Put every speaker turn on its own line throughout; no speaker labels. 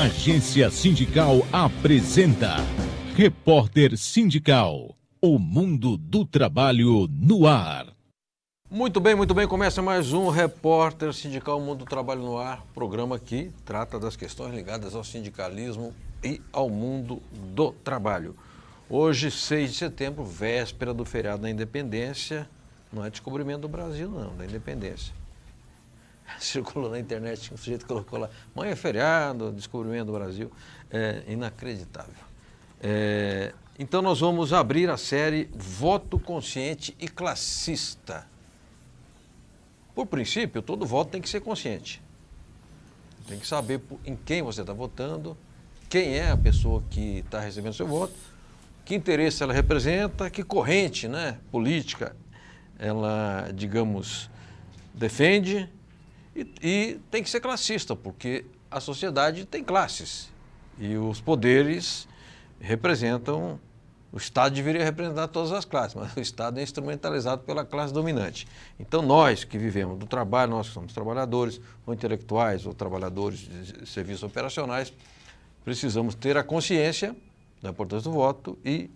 Agência Sindical apresenta Repórter Sindical, o mundo do trabalho no ar.
Muito bem, começa mais um Repórter Sindical, o mundo do trabalho no ar, programa que trata das questões ligadas ao sindicalismo e ao mundo do trabalho. Hoje, 6 de setembro, véspera do feriado da Independência, não é descobrimento do Brasil não, da Independência. Circulou na internet, um sujeito colocou lá, amanhã é feriado, descobrimento do Brasil, é inacreditável. Então nós vamos abrir a série Voto Consciente e Classista. Por princípio, todo voto tem que ser consciente. Tem que saber em quem você está votando, quem é a pessoa que está recebendo seu voto, que interesse ela representa, que corrente, né, política ela, digamos, defende. E tem que ser classista, porque a sociedade tem classes e os poderes representam, o Estado deveria representar todas as classes, mas o Estado é instrumentalizado pela classe dominante. Então nós que vivemos do trabalho, nós que somos trabalhadores, ou intelectuais, ou trabalhadores de serviços operacionais, precisamos ter a consciência da importância do voto e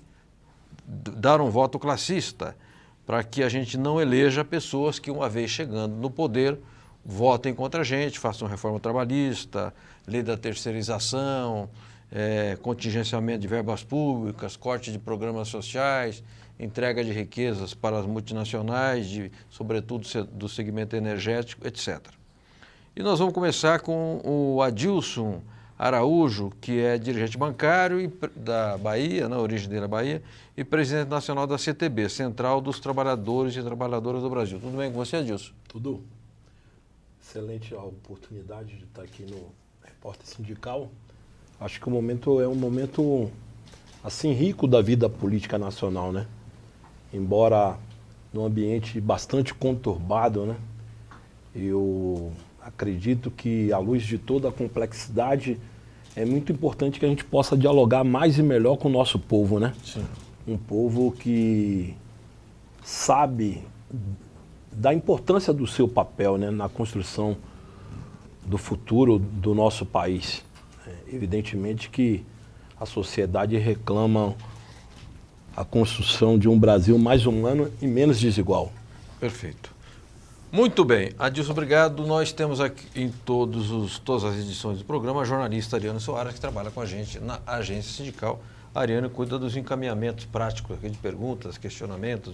dar um voto classista, para que a gente não eleja pessoas que, uma vez chegando no poder, votem contra a gente, façam reforma trabalhista, lei da terceirização, contingenciamento de verbas públicas, corte de programas sociais, entrega de riquezas para as multinacionais, sobretudo do segmento energético, etc. E nós vamos começar com o Adilson Araújo, que é dirigente bancário da Bahia, na origem dele é Bahia, e presidente nacional da CTB, Central dos Trabalhadores e Trabalhadoras do Brasil. Tudo bem com você, Adilson?
Tudo. Excelente a oportunidade de estar aqui no Repórter Sindical. Acho que o momento é um momento assim rico da vida política nacional, né? Embora num ambiente bastante conturbado, né? Eu acredito que, à luz de toda a complexidade, é muito importante que a gente possa dialogar mais e melhor com o nosso povo, né?
Sim.
Um povo que sabe da importância do seu papel, né, na construção do futuro do nosso país. Evidentemente que a sociedade reclama a construção de um Brasil mais humano e menos desigual.
Perfeito. Muito bem. Adilson, obrigado. Nós temos aqui em todas as edições do programa a jornalista Ariane Soares, que trabalha com a gente na Agência Sindical. A Ariane cuida dos encaminhamentos práticos aqui de perguntas, questionamentos,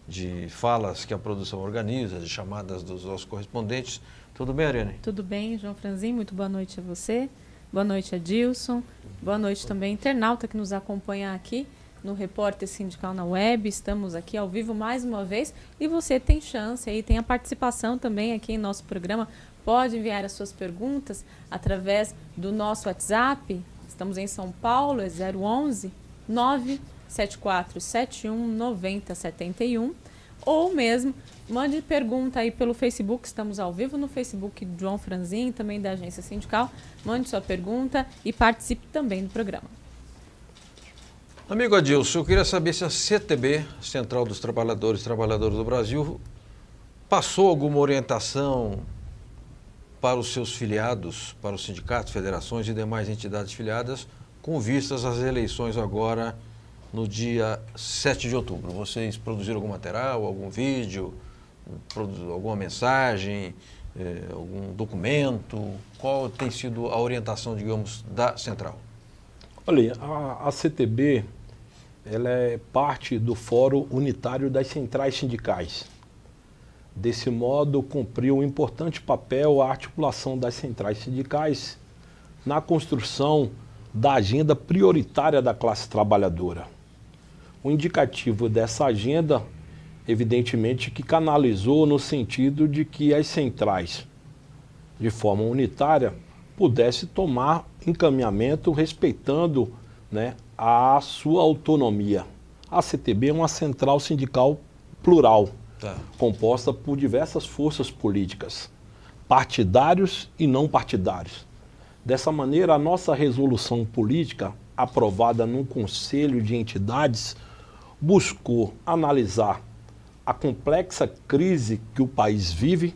de falas que a produção organiza, de chamadas dos nossos correspondentes. Tudo bem, Ariane?
Tudo bem, João Franzin. Muito boa noite a você. Boa noite, Adilson. Boa noite também, internauta que nos acompanha aqui no Repórter Sindical na Web. Estamos aqui ao vivo mais uma vez e você tem chance aí, tem a participação também aqui em nosso programa. Pode enviar as suas perguntas através do nosso WhatsApp. Estamos em São Paulo, é 011 97471 9071, ou mesmo mande pergunta aí pelo Facebook, estamos ao vivo no Facebook do João Franzin, também da Agência Sindical. Mande sua pergunta e participe também do programa.
Amigo Adilson, eu queria saber se a CTB, Central dos Trabalhadores e Trabalhadoras do Brasil, passou alguma orientação para os seus filiados, para os sindicatos, federações e demais entidades filiadas, com vistas às eleições agora no dia 7 de outubro. Vocês produziram algum material, algum vídeo, alguma mensagem, algum documento? Qual tem sido a orientação, digamos, da Central?
Olha, a CTB ela é parte do Fórum Unitário das Centrais Sindicais. Desse modo, cumpriu um importante papel a articulação das centrais sindicais na construção da agenda prioritária da classe trabalhadora. O indicativo dessa agenda, evidentemente, que canalizou no sentido de que as centrais, de forma unitária, pudessem tomar encaminhamento respeitando, né, a sua autonomia. A CTB é uma central sindical plural, composta por diversas forças políticas, partidários e não partidários. Dessa maneira, a nossa resolução política, aprovada num conselho de entidades, buscou analisar a complexa crise que o país vive,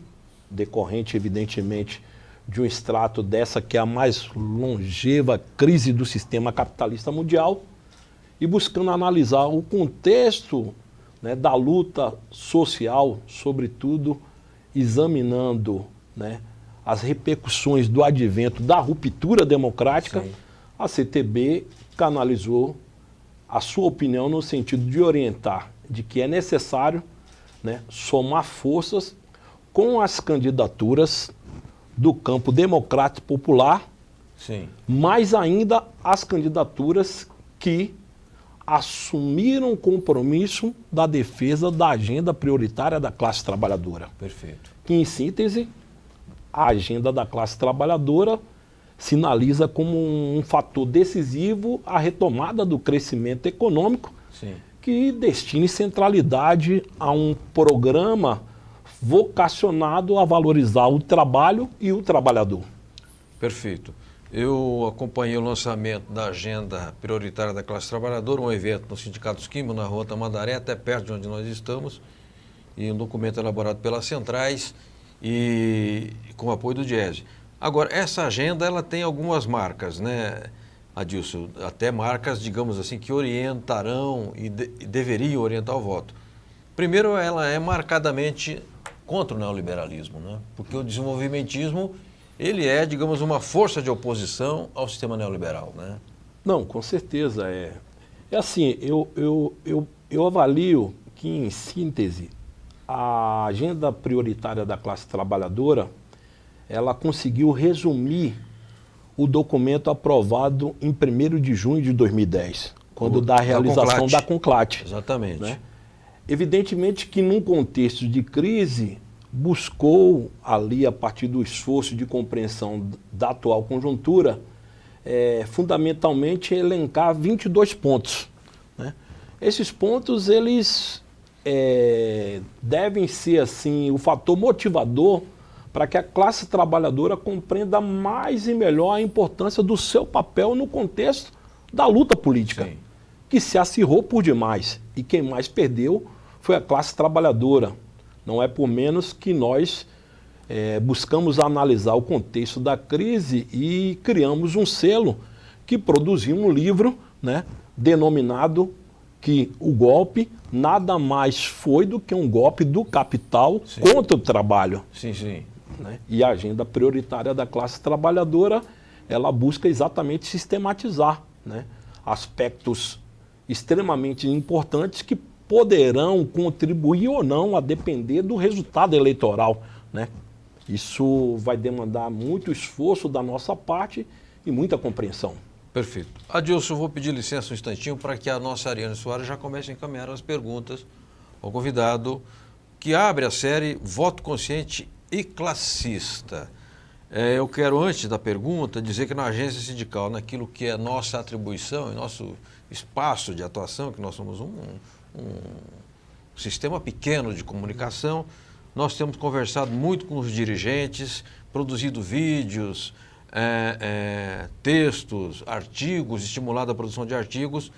decorrente, evidentemente, de um extrato dessa que é a mais longeva crise do sistema capitalista mundial e buscando analisar o contexto, né, da luta social, sobretudo examinando, né, as repercussões do advento da ruptura democrática. Sim. A CTB canalizou a sua opinião no sentido de orientar de que é necessário, né, somar forças com as candidaturas do campo democrático popular, sim, mais ainda as candidaturas que assumiram o compromisso da defesa da agenda prioritária da classe trabalhadora.
Perfeito.
Que, em síntese, a agenda da classe trabalhadora sinaliza como um fator decisivo a retomada do crescimento econômico, sim, que destine centralidade a um programa vocacionado a valorizar o trabalho e o trabalhador.
Perfeito. Eu acompanhei o lançamento da Agenda Prioritária da Classe Trabalhadora, um evento no Sindicato dos Químicos, na Rua Tamandaré, até perto de onde nós estamos, e um documento elaborado pelas centrais e com o apoio do Diese. Agora, essa agenda ela tem algumas marcas, né, Adilson? Até marcas, digamos assim, que orientarão e deveriam orientar o voto. Primeiro, ela é marcadamente contra o neoliberalismo, né? Porque o desenvolvimentismo, ele é, digamos, uma força de oposição ao sistema neoliberal, né?
Não, com certeza é. É assim, eu avalio que, em síntese, a agenda prioritária da classe trabalhadora, ela conseguiu resumir o documento aprovado em 1º de junho de 2010, quando da realização da CONCLAT.
Exatamente.
Né? Evidentemente que, num contexto de crise, buscou ali, a partir do esforço de compreensão da atual conjuntura, fundamentalmente elencar 22 pontos. Né? Esses pontos, eles devem ser assim, o fator motivador para que a classe trabalhadora compreenda mais e melhor a importância do seu papel no contexto da luta política, sim, que se acirrou por demais. E quem mais perdeu foi a classe trabalhadora. Não é por menos que nós buscamos analisar o contexto da crise e criamos um selo que produziu um livro, né, denominado que o golpe nada mais foi do que um golpe do capital, sim, contra o trabalho.
Sim, sim.
Né? E a agenda prioritária da classe trabalhadora, ela busca exatamente sistematizar, né, aspectos extremamente importantes que poderão contribuir ou não a depender do resultado eleitoral. Né? Isso vai demandar muito esforço da nossa parte e muita compreensão.
Perfeito. Adilson, vou pedir licença um instantinho para que a nossa Ariane Soares já comece a encaminhar as perguntas ao convidado, que abre a série Voto Consciente e Classista. Eu quero, antes da pergunta, dizer que na agência sindical, naquilo que é nossa atribuição e nosso espaço de atuação, que nós somos um sistema pequeno de comunicação, nós temos conversado muito com os dirigentes, produzido vídeos, textos, artigos, estimulado a produção de artigos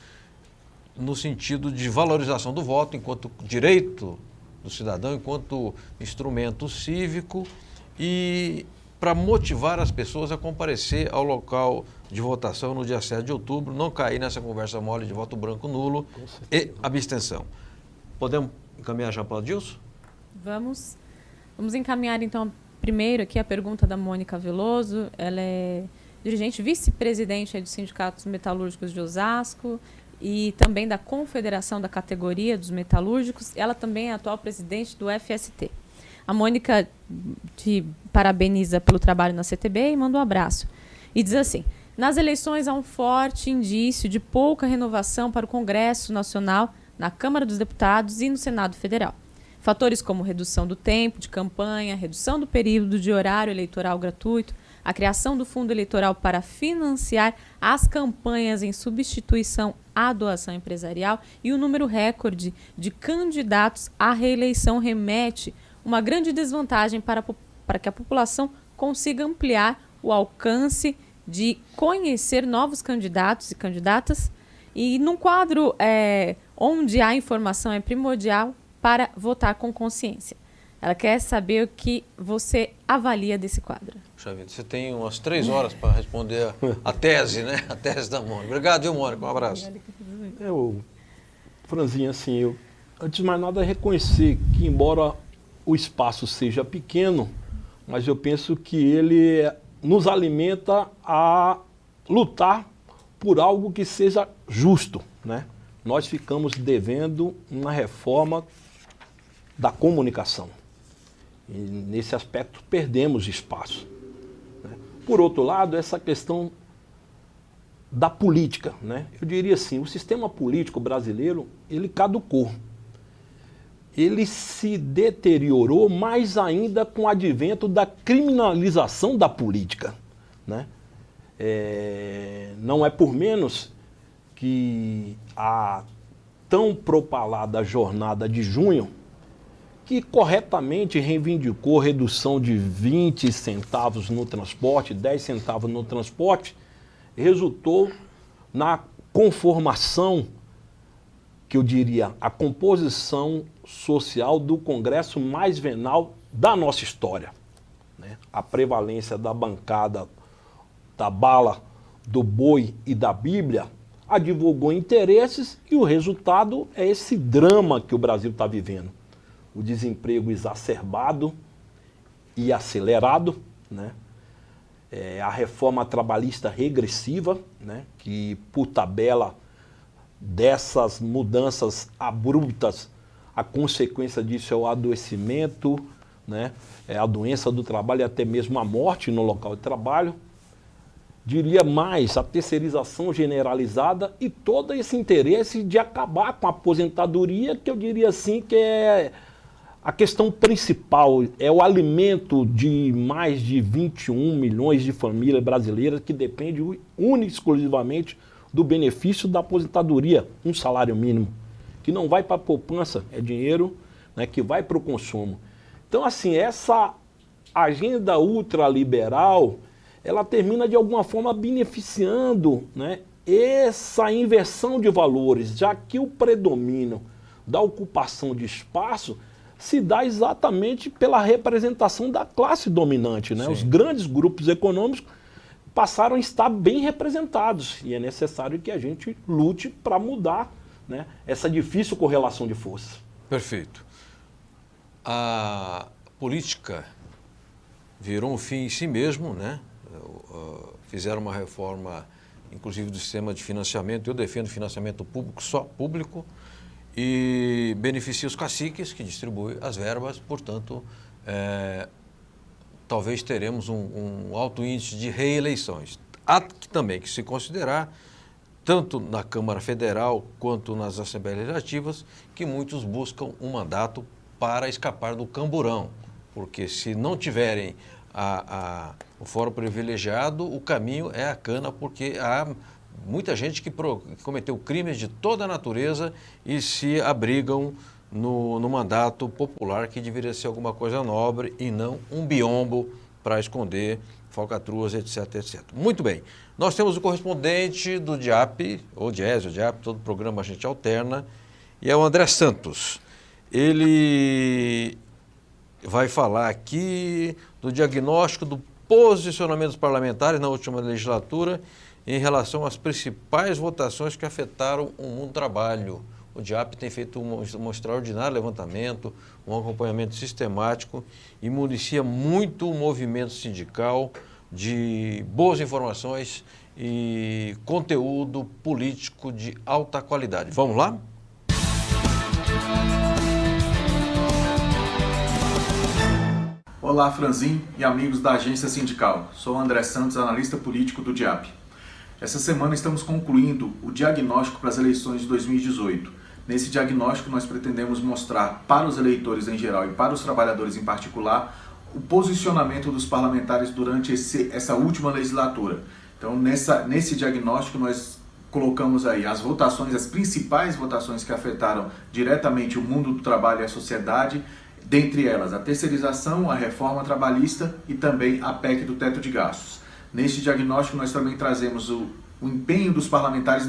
no sentido de valorização do voto enquanto direito do cidadão, enquanto instrumento cívico e para motivar as pessoas a comparecer ao local de votação no dia 7 de outubro, não cair nessa conversa mole de voto branco nulo e abstenção. Podemos encaminhar já para o Adilson?
Vamos encaminhar então primeiro aqui a pergunta da Mônica Veloso. Ela é dirigente, vice-presidente dos Sindicatos Metalúrgicos de Osasco e também da Confederação da Categoria dos Metalúrgicos. Ela também é atual presidente do FST. A Mônica te parabeniza pelo trabalho na CTB e manda um abraço. E diz assim: nas eleições há um forte indício de pouca renovação para o Congresso Nacional, na Câmara dos Deputados e no Senado Federal. Fatores como redução do tempo de campanha, redução do período de horário eleitoral gratuito, a criação do fundo eleitoral para financiar as campanhas em substituição à doação empresarial e o número recorde de candidatos à reeleição remete uma grande desvantagem para que a população consiga ampliar o alcance de conhecer novos candidatos e candidatas. E num quadro onde a informação é primordial para votar com consciência. Ela quer saber o que você avalia desse quadro.
Puxa vida, você tem umas 3 horas para responder a tese, né? A tese da Mônica. Obrigado, viu, Mônica? Um abraço.
Franzinha, assim, eu, antes de mais nada, reconhecer que, embora o espaço seja pequeno, mas eu penso que ele nos alimenta a lutar por algo que seja justo, né? Nós ficamos devendo uma reforma da comunicação. E nesse aspecto perdemos espaço, né? Por outro lado, essa questão da política, né? Eu diria assim, o sistema político brasileiro, ele caducou. Ele se deteriorou mais ainda com o advento da criminalização da política, né? Não é por menos que a tão propalada jornada de junho, que corretamente reivindicou redução de 20 centavos no transporte, 10 centavos no transporte, resultou na conformação, que eu diria, a composição social do Congresso mais venal da nossa história, né? A prevalência da bancada da bala, do boi e da Bíblia advogou interesses e o resultado é esse drama que o Brasil está vivendo. O desemprego exacerbado e acelerado, né? A reforma trabalhista regressiva, né? Que por tabela dessas mudanças abruptas, a consequência disso é o adoecimento, né? A doença do trabalho e até mesmo a morte no local de trabalho. Diria mais, a terceirização generalizada e todo esse interesse de acabar com a aposentadoria, que eu diria assim que é a questão principal, é o alimento de mais de 21 milhões de famílias brasileiras que dependem única e exclusivamente do benefício da aposentadoria, um salário mínimo, que não vai para a poupança, é dinheiro, né, que vai para o consumo. Então, assim, essa agenda ultraliberal, ela termina de alguma forma beneficiando, né, essa inversão de valores, já que o predomínio da ocupação de espaço se dá exatamente pela representação da classe dominante, né? Os grandes grupos econômicos passaram a estar bem representados e é necessário que a gente lute para mudar, né, essa difícil correlação de forças.
Perfeito. A política virou um fim em si mesmo, né? Fizeram uma reforma, inclusive, do sistema de financiamento. Eu defendo financiamento público, só público, e beneficia os caciques, que distribuem as verbas. Portanto, talvez teremos um alto índice de reeleições. Há também que se considerar, tanto na Câmara Federal quanto nas Assembleias Legislativas, que muitos buscam um mandato para escapar do camburão, porque se não tiverem o fórum privilegiado, o caminho é a cana, porque há muita gente que cometeu crimes de toda a natureza e se abrigam no mandato popular, que deveria ser alguma coisa nobre e não um biombo para esconder falcatruas, etc, etc. Muito bem, nós temos o correspondente do DIAP, ou DIESE, o DIAP, todo programa a gente alterna, e é o André Santos. Ele vai falar aqui do diagnóstico do posicionamento dos parlamentares na última legislatura em relação às principais votações que afetaram o mundo do trabalho. O DIAP tem feito um extraordinário levantamento, um acompanhamento sistemático e municia muito o movimento sindical de boas informações e conteúdo político de alta qualidade. Vamos lá?
Olá, Franzin e amigos da Agência Sindical. Sou André Santos, analista político do DIAP. Essa semana estamos concluindo o diagnóstico para as eleições de 2018. Nesse diagnóstico, nós pretendemos mostrar para os eleitores em geral e para os trabalhadores em particular o posicionamento dos parlamentares durante essa última legislatura. Então, nesse diagnóstico, nós colocamos aí as votações, as principais votações que afetaram diretamente o mundo do trabalho e a sociedade, dentre elas a terceirização, a reforma trabalhista e também a PEC do teto de gastos. Neste diagnóstico, nós também trazemos o empenho dos parlamentares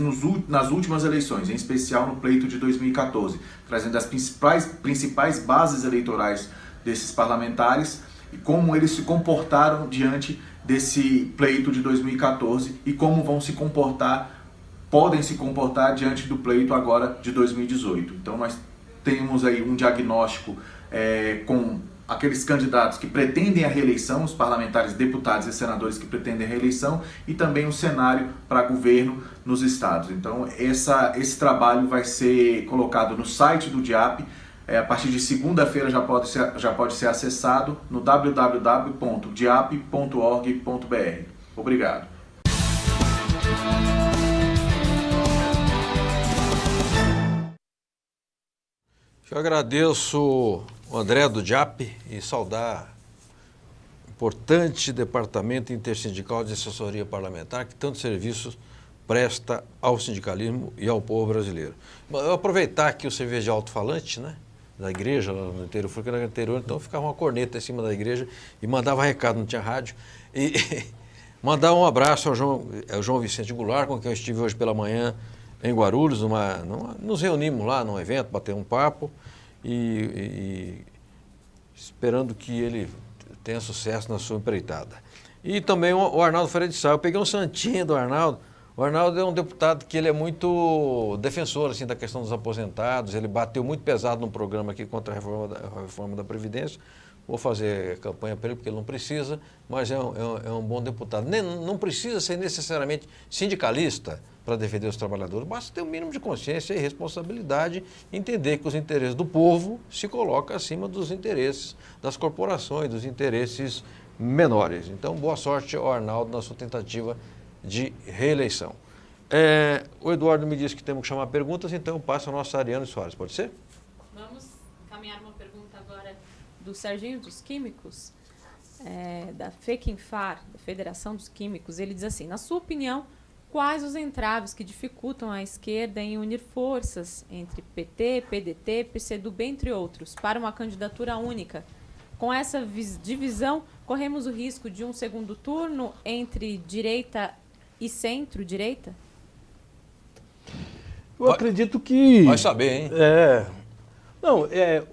nas últimas eleições, em especial no pleito de 2014, trazendo as principais bases eleitorais desses parlamentares e como eles se comportaram diante desse pleito de 2014 e como vão se comportar, podem se comportar diante do pleito agora de 2018. Então nós temos aí um diagnóstico com aqueles candidatos que pretendem a reeleição, os parlamentares, deputados e senadores que pretendem a reeleição, e também um cenário para governo nos estados. Então esse trabalho vai ser colocado no site do DIAP, a partir de segunda-feira já pode ser acessado no www.diap.org.br. Obrigado.
Eu agradeço o André do DIAP e saudar o importante departamento intersindical de assessoria parlamentar que tantos serviços presta ao sindicalismo e ao povo brasileiro. Eu vou aproveitar aqui o serviço de alto-falante, né, da igreja lá no interior, porque no interior então ficava uma corneta em cima da igreja e mandava recado, não tinha rádio, e mandar um abraço ao João Vicente Goulart, com quem eu estive hoje pela manhã em Guarulhos, nos reunimos lá num evento, bater um papo e esperando que ele tenha sucesso na sua empreitada. E também o Arnaldo Freire de Sá. Eu peguei um santinho do Arnaldo. O Arnaldo é um deputado que ele é muito defensor assim, da questão dos aposentados, ele bateu muito pesado no programa aqui contra a reforma da Previdência. Vou fazer campanha para ele porque ele não precisa, mas é um bom deputado. Não precisa ser necessariamente sindicalista para defender os trabalhadores, basta ter um mínimo de consciência e responsabilidade, entender que os interesses do povo se colocam acima dos interesses das corporações, dos interesses menores. Então, boa sorte ao Arnaldo na sua tentativa de reeleição. O Eduardo me disse que temos que chamar perguntas, então eu passo ao nosso Ariano Soares. Pode ser?
Vamos encaminhar uma pergunta agora do Serginho dos Químicos, da FEQINFAR, da Federação dos Químicos. Ele diz assim: na sua opinião, quais os entraves que dificultam a esquerda em unir forças entre PT, PDT, PCdoB, entre outros, para uma candidatura única? Com essa divisão, corremos o risco de um segundo turno entre direita e centro-direita?
Eu acredito que...
Vai saber, hein?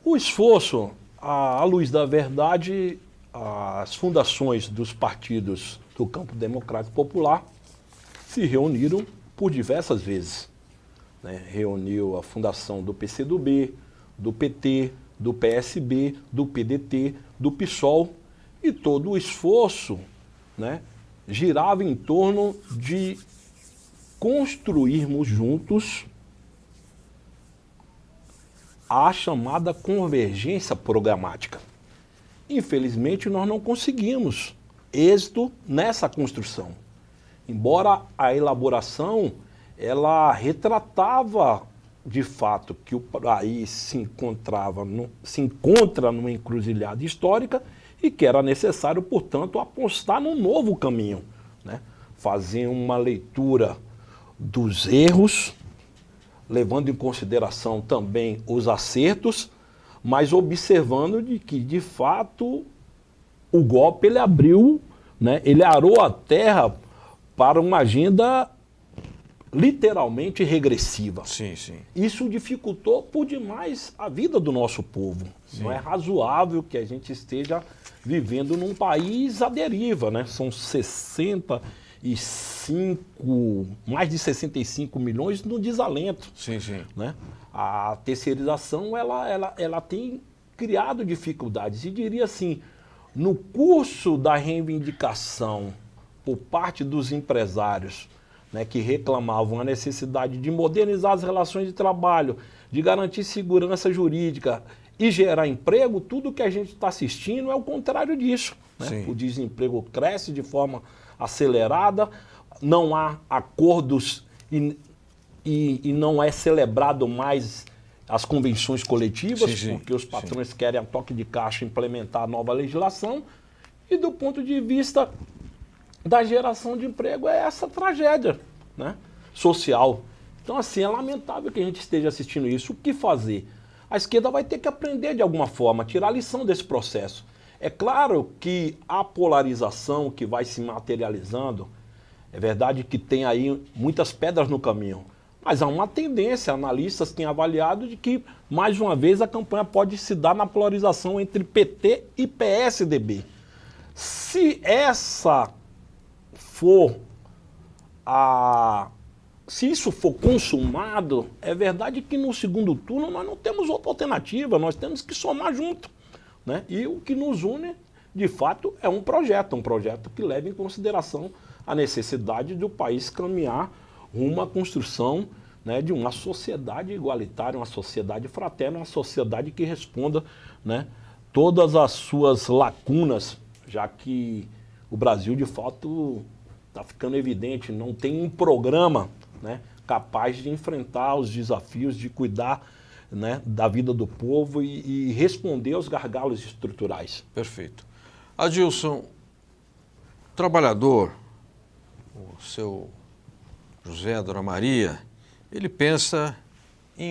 O esforço, à luz da verdade, as fundações dos partidos do campo democrático popular se reuniram por diversas vezes. Reuniu a fundação do PCdoB, do PT, do PSB, do PDT, do PSOL, e todo o esforço girava em torno de construirmos juntos a chamada convergência programática. Infelizmente, nós não conseguimos êxito nessa construção. Embora a elaboração ela retratava de fato que o país se encontra numa encruzilhada histórica e que era necessário, portanto, apostar num novo caminho, fazer uma leitura dos erros, levando em consideração também os acertos, mas observando de que, de fato, o golpe ele abriu, ele arou a terra para uma agenda literalmente regressiva.
Sim, sim.
Isso dificultou por demais a vida do nosso povo. Sim. Não é razoável que a gente esteja vivendo num país à deriva, São mais de 65 milhões no desalento.
Sim, sim.
A terceirização ela tem criado dificuldades. E diria assim, no curso da reivindicação por parte dos empresários, que reclamavam a necessidade de modernizar as relações de trabalho, de garantir segurança jurídica e gerar emprego, tudo que a gente está assistindo é o contrário disso. O desemprego cresce de forma acelerada, não há acordos e não é celebrado mais as convenções coletivas, porque os patrões querem a toque de caixa implementar a nova legislação. E do ponto de vista da geração de emprego é essa tragédia social. Então, assim, é lamentável que a gente esteja assistindo isso. O que fazer? A esquerda vai ter que aprender de alguma forma, tirar lição desse processo. É claro que a polarização que vai se materializando, é verdade que tem aí muitas pedras no caminho, Mas há uma tendência, analistas têm avaliado de que, mais uma vez, a campanha pode se dar na polarização entre PT e PSDB. Se essa for se isso for consumado, é verdade que no segundo turno nós não temos outra alternativa, nós temos que somar junto, né? E o que nos une, de fato, é um projeto que leva em consideração a necessidade do país caminhar rumo à construção, né, de uma sociedade igualitária, uma sociedade fraterna, uma sociedade que responda, né, todas as suas lacunas, já que o Brasil, de fato, está ficando evidente, não tem um programa, né, capaz de enfrentar os desafios, de cuidar, né, da vida do povo e responder aos gargalos estruturais.
Perfeito. Adilson, trabalhador, o seu José, a Dona Maria, ele pensa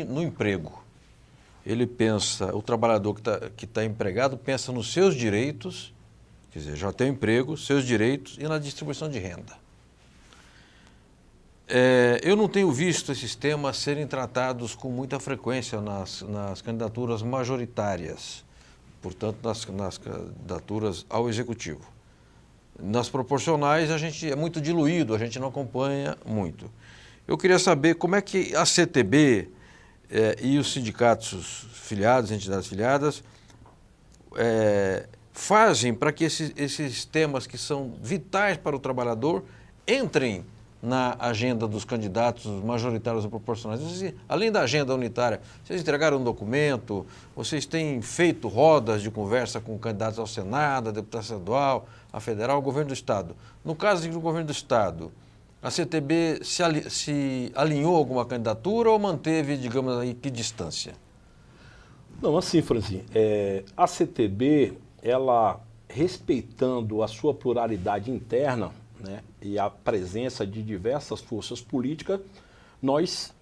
no emprego. Ele pensa, o trabalhador que tá empregado pensa nos seus direitos, quer dizer, já tem emprego, seus direitos e na distribuição de renda. Eu não tenho visto esses temas serem tratados com muita frequência nas candidaturas majoritárias, portanto, nas candidaturas ao Executivo. Nas proporcionais, a gente é muito diluído, a gente não acompanha muito. Eu queria saber como é que a CTB e os sindicatos filiados, entidades filiadas, fazem para que esses temas que são vitais para o trabalhador entrem na agenda dos candidatos majoritários ou proporcionais. Vocês, além da agenda unitária, vocês entregaram um documento, vocês têm feito rodas de conversa com candidatos ao Senado, a deputado estadual, a federal, ao governo do Estado. No caso do governo do Estado, a CTB se alinhou a alguma candidatura ou manteve, digamos aí, que distância?
Não, assim, Franzinho, a CTB, ela, respeitando a sua pluralidade interna, né, e a presença de diversas forças políticas, nós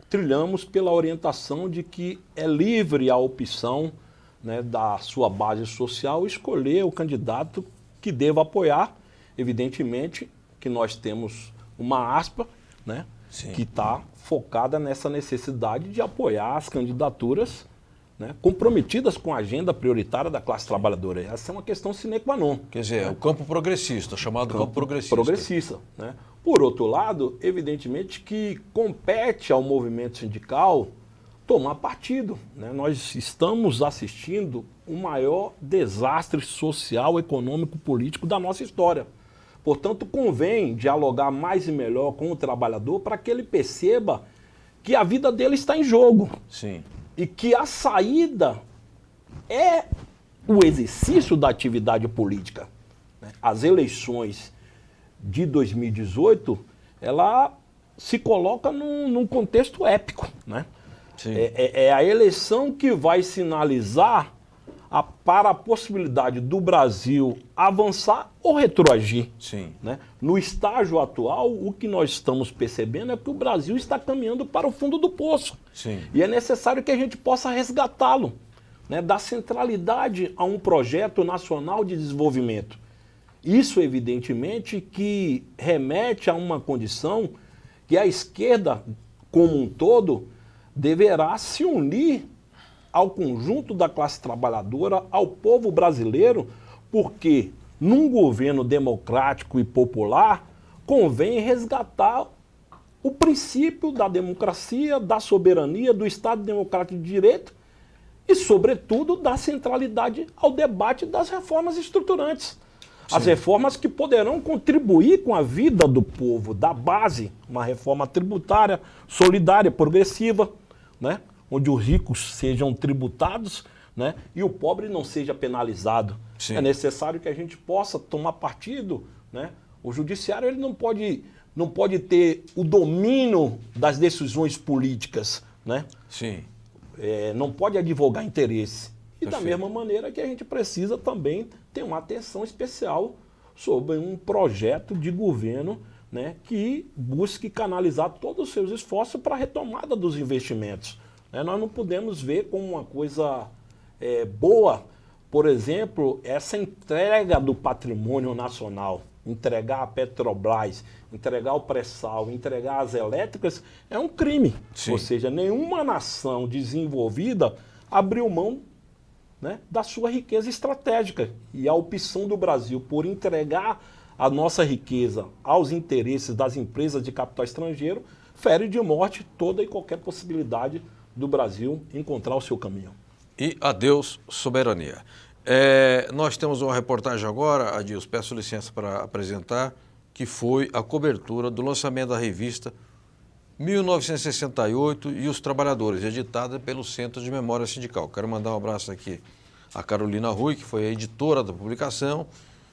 trilhamos pela orientação de que é livre a opção, né, da sua base social escolher o candidato que deva apoiar. Evidentemente que nós temos uma aspa, né, que está focada nessa necessidade de apoiar as candidaturas, né, comprometidas com a agenda prioritária da classe trabalhadora. Essa é uma questão sine qua non.
Quer dizer, o campo progressista, chamado campo progressista.
Progressista, né? Por outro lado, evidentemente que compete ao movimento sindical tomar partido, né? Nós estamos assistindo o maior desastre social, econômico, político da nossa história. Portanto, convém dialogar mais e melhor com o trabalhador para que ele perceba que a vida dele está em jogo.
Sim.
E que a saída é o exercício da atividade política. As eleições de 2018, ela se coloca num contexto épico, né?
Sim.
É a eleição que vai sinalizar para a possibilidade do Brasil avançar ou retroagir.
Sim.
Né? No estágio atual, o que nós estamos percebendo é que o Brasil está caminhando para o fundo do poço.
Sim.
E é necessário que a gente possa resgatá-lo, né? Dar centralidade a um projeto nacional de desenvolvimento. Isso, evidentemente, que remete a uma condição que a esquerda, como um todo, deverá se unir ao conjunto da classe trabalhadora, ao povo brasileiro, porque num governo democrático e popular convém resgatar o princípio da democracia, da soberania, do Estado Democrático de Direito e, sobretudo, da centralidade ao debate das reformas estruturantes. Sim. As reformas que poderão contribuir com a vida do povo, da base, uma reforma tributária, solidária, progressiva, né? Onde os ricos sejam tributados, né, e o pobre não seja penalizado. Sim. É necessário que a gente possa tomar partido, né? O judiciário ele não pode ter o domínio das decisões políticas, né?
Sim.
Não pode advogar interesse. E
Perfeito.
Da mesma maneira que a gente precisa também ter uma atenção especial sobre um projeto de governo, né, que busque canalizar todos os seus esforços para a retomada dos investimentos. Nós não podemos ver como uma coisa boa, por exemplo, essa entrega do patrimônio nacional. entregar a Petrobras, entregar o pré-sal, entregar as elétricas, é um crime.
Sim.
Ou seja, nenhuma nação desenvolvida abriu mão, né, da sua riqueza estratégica. E a opção do Brasil por entregar a nossa riqueza aos interesses das empresas de capital estrangeiro fere de morte toda e qualquer possibilidade do Brasil encontrar o seu caminho.
E adeus, soberania. Nós temos uma reportagem agora, Adilson, peço licença para apresentar, que foi a cobertura do lançamento da revista 1968 e os Trabalhadores, editada pelo Centro de Memória Sindical. Quero mandar um abraço aqui a Carolina Rui, que foi a editora da publicação,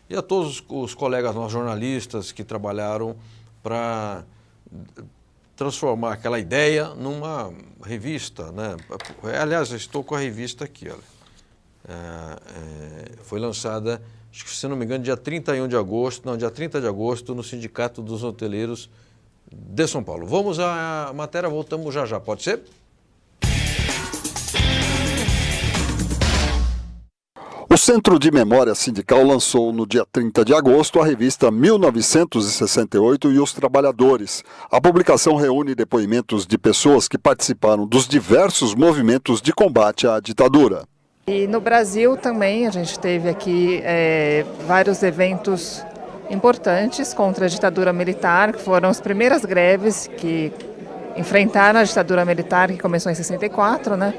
e a todos os colegas nossos jornalistas que trabalharam para transformar aquela ideia numa revista, né? Aliás, eu estou com a revista aqui, olha. Foi lançada, acho que, se não me engano, dia 30 de agosto, no Sindicato dos Hoteleiros de São Paulo. Vamos à matéria, voltamos já, pode ser?
O Centro de Memória Sindical lançou no dia 30 de agosto a revista 1968 e os Trabalhadores. A publicação reúne depoimentos de pessoas que participaram dos diversos movimentos de combate à ditadura.
E no Brasil também a gente teve aqui vários eventos importantes contra a ditadura militar, que foram as primeiras greves que enfrentaram a ditadura militar, que começou em 64, né?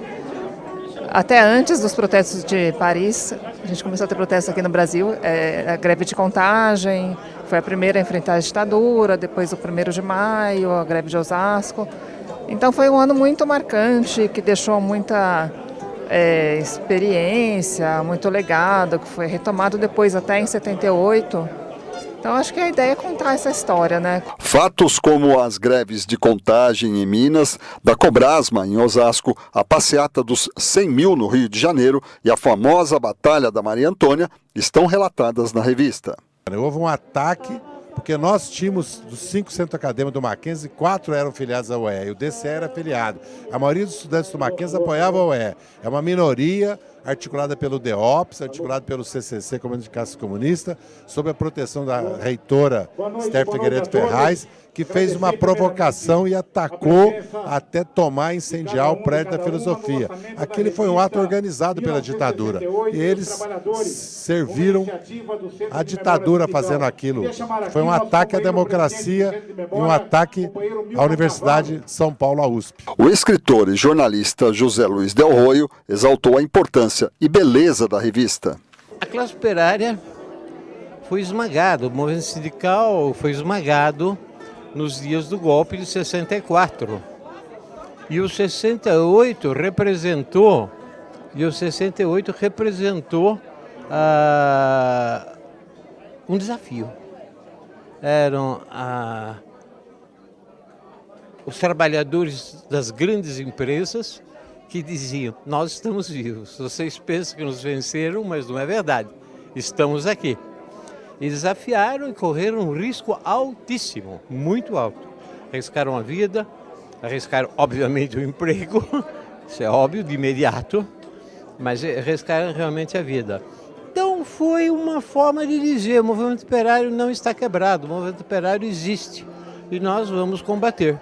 Até antes dos protestos de Paris, a gente começou a ter protestos aqui no Brasil, a greve de Contagem, foi a primeira a enfrentar a ditadura, depois o 1º de maio, a greve de Osasco. Então foi um ano muito marcante, que deixou muita experiência, muito legado, que foi retomado depois até em 78. Então acho que a ideia é contar essa história, né?
Fatos como as greves de Contagem em Minas, da Cobrasma em Osasco, a passeata dos 100 mil no Rio de Janeiro e a famosa Batalha da Maria Antônia estão relatadas na revista.
Houve um ataque, porque nós tínhamos, dos 5 centros acadêmicos do Mackenzie, 4 eram filiados ao OEA, e o DCE era afiliado. A maioria dos estudantes do Mackenzie apoiava a OEA. É uma minoria articulada pelo DEOPS, articulada pelo CCC, Comando de Caça Comunista, sob a proteção da reitora Esther Figueiredo Ferraz, que fez uma provocação e atacou até tomar e incendiar o prédio da filosofia. Aquele foi um ato organizado pela ditadura. E eles serviram a ditadura fazendo aquilo. Foi um ataque à democracia e um ataque à Universidade São Paulo, a USP.
O escritor e jornalista José Luiz Del Roio exaltou a importância e beleza da revista.
A classe operária foi esmagada, o movimento sindical foi esmagado nos dias do golpe de 64. E o 68 representou um desafio. Eram os trabalhadores das grandes empresas que diziam: nós estamos vivos, vocês pensam que nos venceram, mas não é verdade, estamos aqui. E desafiaram e correram um risco altíssimo, muito alto. Arriscaram a vida, arriscaram obviamente o emprego, isso é óbvio, de imediato, mas arriscaram realmente a vida. Então foi uma forma de dizer: o movimento operário não está quebrado, o movimento operário existe e nós vamos combater.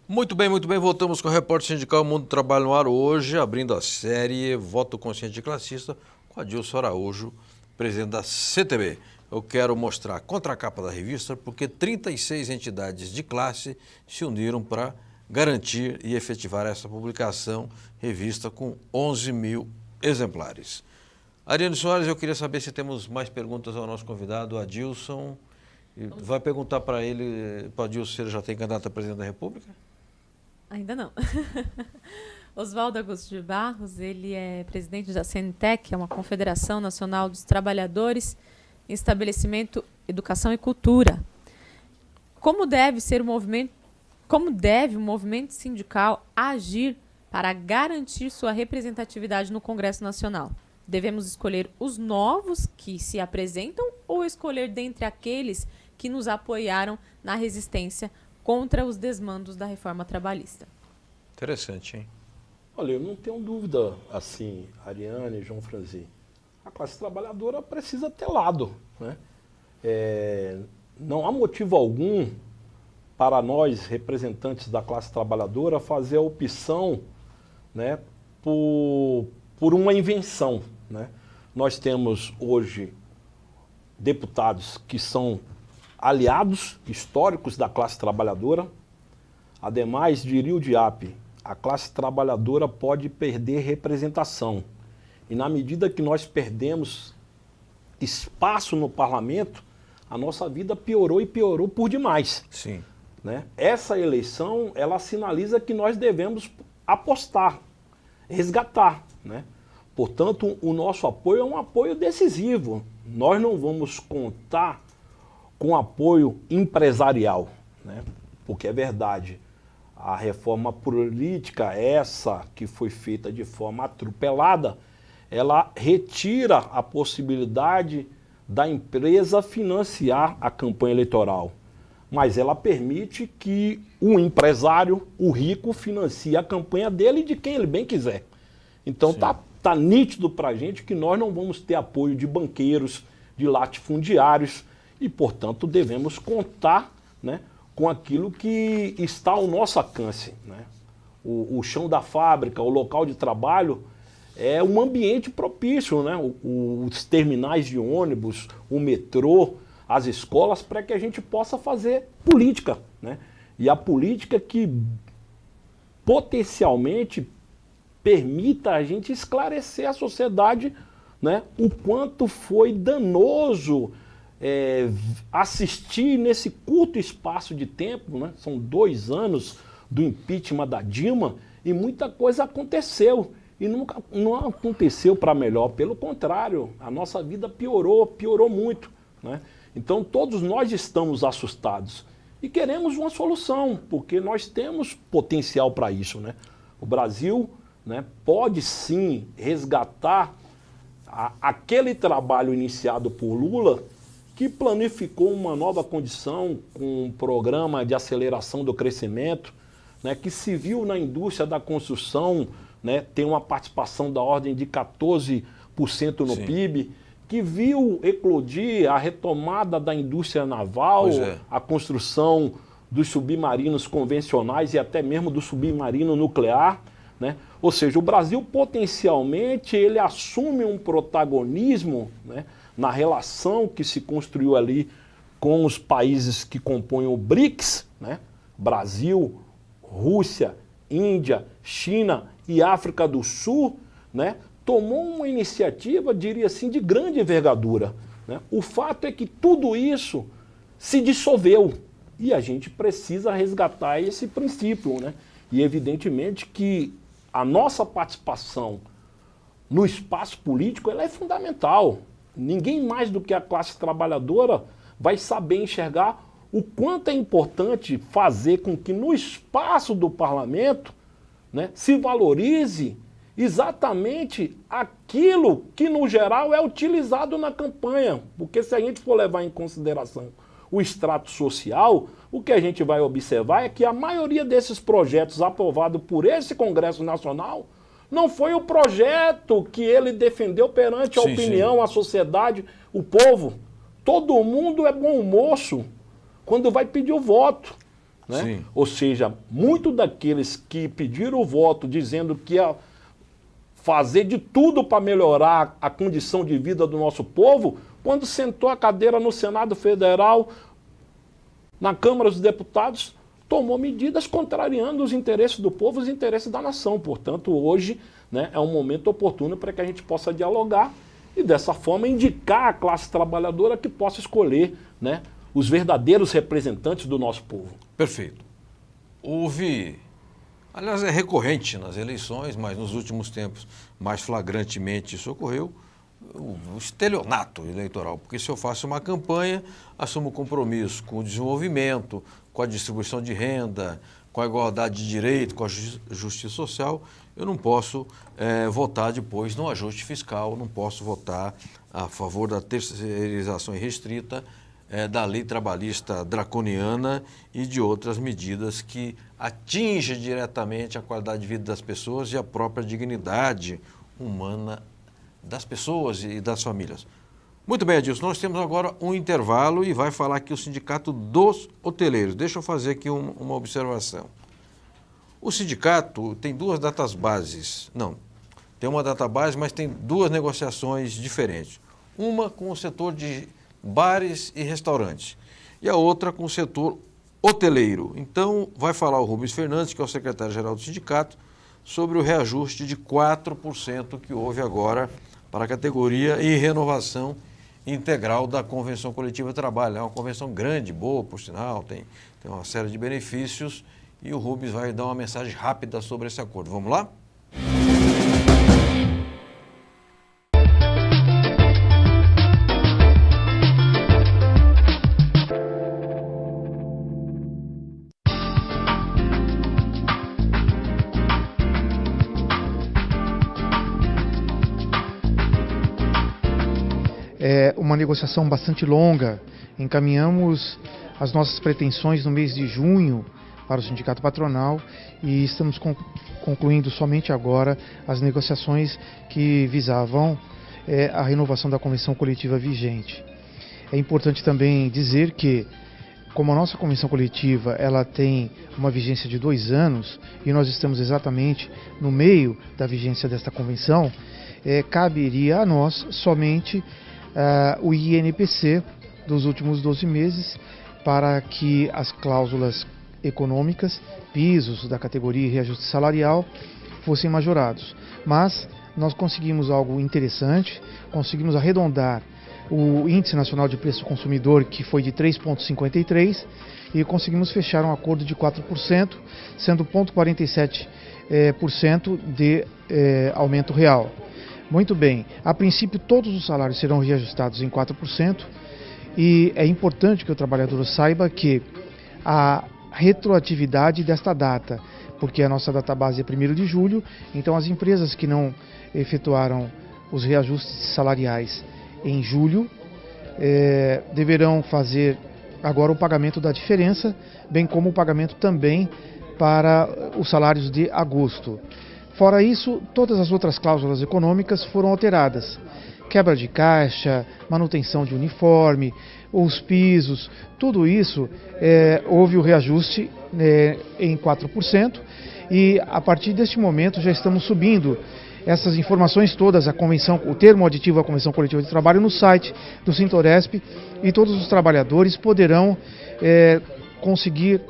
Muito bem, voltamos com o Repórter Sindical Mundo do Trabalho no ar, hoje abrindo a série Voto Consciente de Classista com Adilson Araújo, presidente da CTB. Eu quero mostrar a contracapa da revista porque 36 entidades de classe se uniram para garantir e efetivar essa publicação, revista com 11 mil exemplares. Ariane Soares, eu queria saber se temos mais perguntas ao nosso convidado, Adilson. Vai perguntar para ele, para Adilson, se ele já tem candidato a presidente da República?
Ainda não. Oswaldo Augusto de Barros, ele é presidente da CNTEC, que é uma Confederação Nacional dos Trabalhadores em Estabelecimento, Educação e Cultura. Como deve o movimento sindical agir para garantir sua representatividade no Congresso Nacional? Devemos escolher os novos que se apresentam ou escolher dentre aqueles que nos apoiaram na resistência contra os desmandos da reforma trabalhista?
Interessante, hein?
Olha, eu não tenho dúvida, assim, Ariane e João Franzi. A classe trabalhadora precisa ter lado, né? Não há motivo algum para nós, representantes da classe trabalhadora, fazer a opção, né, por uma invenção, né? Nós temos hoje deputados que são aliados históricos da classe trabalhadora. Ademais, diria o DIAP, a classe trabalhadora pode perder representação. E na medida que nós perdemos espaço no parlamento, a nossa vida piorou e piorou por demais.
Sim.
Né? Essa eleição, ela sinaliza que nós devemos apostar, resgatar, né? Portanto, o nosso apoio é um apoio decisivo. Nós não vamos contar com apoio empresarial, né? Porque é verdade, a reforma política, essa que foi feita de forma atropelada, ela retira a possibilidade da empresa financiar a campanha eleitoral. Mas ela permite que o empresário, o rico, financie a campanha dele e de quem ele bem quiser. Então tá nítido para a gente que nós não vamos ter apoio de banqueiros, de latifundiários e, portanto, devemos contar, né, com aquilo que está ao nosso alcance, né? O chão da fábrica, o local de trabalho é um ambiente propício, né? Os terminais de ônibus, o metrô, as escolas, para que a gente possa fazer política, né? E a política que potencialmente permita a gente esclarecer a sociedade, né, o quanto foi danoso assistir nesse curto espaço de tempo, né? São 2 anos do impeachment da Dilma e muita coisa aconteceu. E não aconteceu para melhor, pelo contrário, a nossa vida piorou muito, né? Então todos nós estamos assustados e queremos uma solução, porque nós temos potencial para isso, né? O Brasil, né, pode sim resgatar aquele trabalho iniciado por Lula, que planificou uma nova condição com um programa de aceleração do crescimento, né, que se viu na indústria da construção, né, tem uma participação da ordem de 14% no PIB, que viu eclodir a retomada da indústria naval, a construção dos submarinos convencionais e até mesmo do submarino nuclear, né? Ou seja, o Brasil potencialmente ele assume um protagonismo, né, na relação que se construiu ali com os países que compõem o BRICS, né? Brasil, Rússia, Índia, China e África do Sul, né? Tomou uma iniciativa, diria assim, de grande envergadura, né? O fato é que tudo isso se dissolveu e a gente precisa resgatar esse princípio, né? E evidentemente que a nossa participação no espaço político ela é fundamental. Ninguém mais do que a classe trabalhadora vai saber enxergar o quanto é importante fazer com que no espaço do parlamento, né, se valorize exatamente aquilo que, no geral, é utilizado na campanha. Porque se a gente for levar em consideração o extrato social, o que a gente vai observar é que a maioria desses projetos aprovados por esse Congresso Nacional não foi o projeto que ele defendeu perante a opinião, a sociedade, o povo. Todo mundo é bom moço quando vai pedir o voto, né? Ou seja, muitos daqueles que pediram o voto dizendo que ia fazer de tudo para melhorar a condição de vida do nosso povo, quando sentou a cadeira no Senado Federal, na Câmara dos Deputados, tomou medidas contrariando os interesses do povo, os interesses da nação. Portanto, hoje, né, é um momento oportuno para que a gente possa dialogar e, dessa forma, indicar a classe trabalhadora que possa escolher, né, os verdadeiros representantes do nosso povo.
Perfeito. Houve, aliás, é recorrente nas eleições, mas nos últimos tempos, mais flagrantemente isso ocorreu, o estelionato eleitoral, porque se eu faço uma campanha, assumo compromisso com o desenvolvimento, com a distribuição de renda, com a igualdade de direito, com a justiça social, eu não posso votar depois no ajuste fiscal, não posso votar a favor da terceirização irrestrita da lei trabalhista draconiana e de outras medidas que atingem diretamente a qualidade de vida das pessoas e a própria dignidade humana das pessoas e das famílias. Muito bem, Adilson, nós temos agora um intervalo e vai falar aqui o Sindicato dos Hoteleiros. Deixa eu fazer aqui uma observação. O sindicato tem duas datas bases. Não, tem uma data base, mas tem duas negociações diferentes. Uma com o setor de bares e restaurantes e a outra com o setor hoteleiro. Então, vai falar o Rubens Fernandes, que é o secretário-geral do sindicato, sobre o reajuste de 4% que houve agora para a categoria e renovação integral da Convenção Coletiva de Trabalho. É uma convenção grande, boa, por sinal, tem uma série de benefícios e o Rubens vai dar uma mensagem rápida sobre esse acordo. Vamos lá?
É uma negociação bastante longa. Encaminhamos as nossas pretensões no mês de junho para o sindicato patronal e estamos concluindo somente agora as negociações que visavam a renovação da convenção coletiva vigente. É importante também dizer que, como a nossa convenção coletiva ela tem uma vigência de 2 anos e nós estamos exatamente no meio da vigência desta convenção, caberia a nós somente o INPC dos últimos 12 meses para que as cláusulas econômicas, pisos da categoria e reajuste salarial fossem majorados. Mas nós conseguimos algo interessante, conseguimos arredondar o Índice Nacional de Preço do Consumidor, que foi de 3,53, e conseguimos fechar um acordo de 4%, sendo 0,47% de aumento real. Muito bem, a princípio todos os salários serão reajustados em 4% e é importante que o trabalhador saiba que a retroatividade desta data, porque a nossa data base é 1º de julho, então as empresas que não efetuaram os reajustes salariais em julho deverão fazer agora o pagamento da diferença, bem como o pagamento também para os salários de agosto. Fora isso, todas as outras cláusulas econômicas foram alteradas. Quebra de caixa, manutenção de uniforme, os pisos, tudo isso houve o reajuste em 4% e a partir deste momento já estamos subindo essas informações todas, o termo aditivo à Convenção Coletiva de Trabalho no site do Sintoresp e todos os trabalhadores poderão conseguir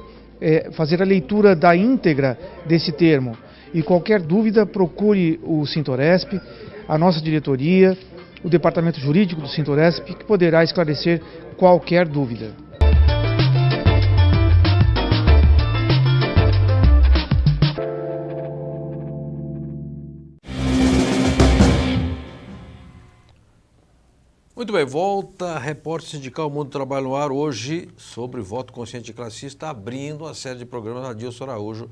fazer a leitura da íntegra desse termo. E qualquer dúvida, procure o Sintoresp, a nossa diretoria, o departamento jurídico do Sintoresp, que poderá esclarecer qualquer dúvida.
Muito bem, volta Repórter Sindical Mundo do Trabalho no Ar, hoje sobre voto consciente classista, abrindo a série de programas Adilson Araújo,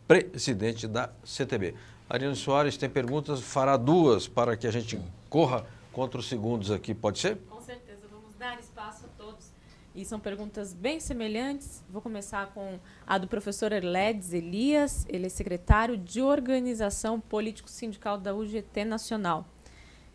presidente da CTB. Ariane Soares tem perguntas, fará 2 para que a gente corra contra os segundos aqui, pode ser?
Com certeza, vamos dar espaço a todos. E são perguntas bem semelhantes. Vou começar com a do professor Erledes Elias, ele é secretário de Organização Político-Sindical da UGT Nacional.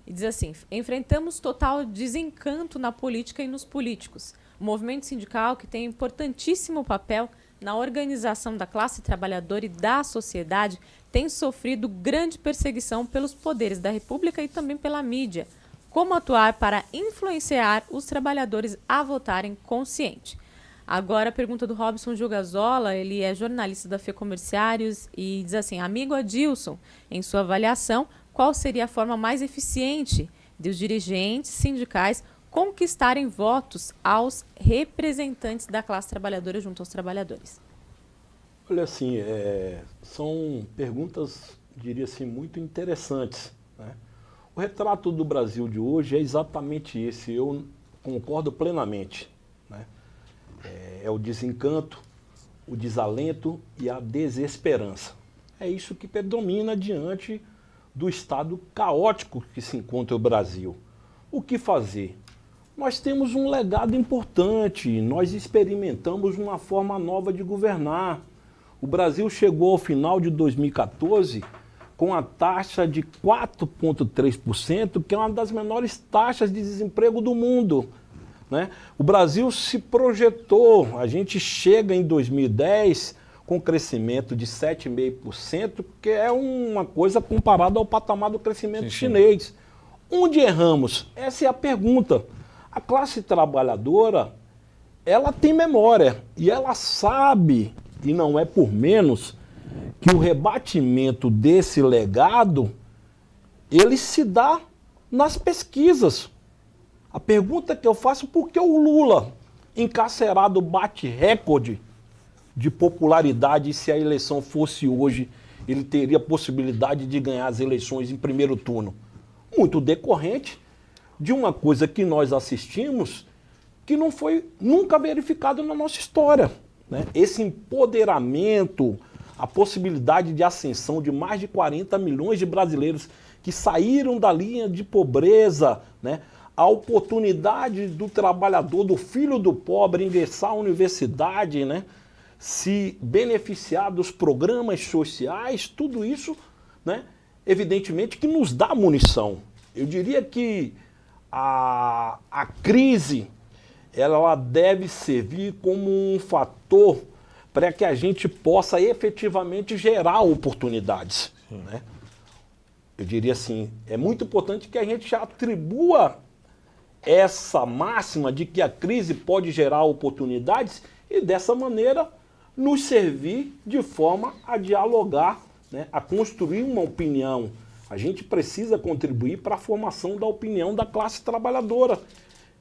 E diz assim: enfrentamos total desencanto na política e nos políticos. O movimento sindical, que tem importantíssimo papel na organização da classe trabalhadora e da sociedade, tem sofrido grande perseguição pelos poderes da República e também pela mídia. Como atuar para influenciar os trabalhadores a votarem consciente? Agora a pergunta do Robson Gilgazola, ele é jornalista da FEComerciários e diz assim: amigo Adilson, em sua avaliação, qual seria a forma mais eficiente de os dirigentes sindicais conquistarem votos aos representantes da classe trabalhadora junto aos trabalhadores?
Olha, assim, são perguntas, diria assim, muito interessantes, né? O retrato do Brasil de hoje é exatamente esse, eu concordo plenamente, né? É o desencanto, o desalento e a desesperança. É isso que predomina diante do estado caótico que se encontra o Brasil. O que fazer? nós temos um legado importante, nós experimentamos uma forma nova de governar. O Brasil chegou ao final de 2014 com a taxa de 4,3%, que é uma das menores taxas de desemprego do mundo, né? O Brasil se projetou, a gente chega em 2010 com crescimento de 7,5%, que é uma coisa comparada ao patamar do crescimento chinês. Onde erramos? Essa é a pergunta. A classe trabalhadora, ela tem memória e ela sabe, e não é por menos, que o rebatimento desse legado, ele se dá nas pesquisas. A pergunta que eu faço, por que o Lula, encarcerado, bate recorde de popularidade e se a eleição fosse hoje, ele teria possibilidade de ganhar as eleições em primeiro turno? Muito decorrente de uma coisa que nós assistimos que não foi nunca verificado na nossa história, né? Esse empoderamento, a possibilidade de ascensão de mais de 40 milhões de brasileiros que saíram da linha de pobreza, né? A oportunidade do trabalhador, do filho do pobre, ingressar à universidade, né? Se beneficiar dos programas sociais, tudo isso, né? Evidentemente que nos dá munição. Eu diria que a crise, ela deve servir como um fator para que a gente possa efetivamente gerar oportunidades, né? Eu diria assim, é muito importante que a gente já atribua essa máxima de que a crise pode gerar oportunidades e dessa maneira nos servir de forma a dialogar, né, a construir uma opinião. A gente precisa contribuir para a formação da opinião da classe trabalhadora,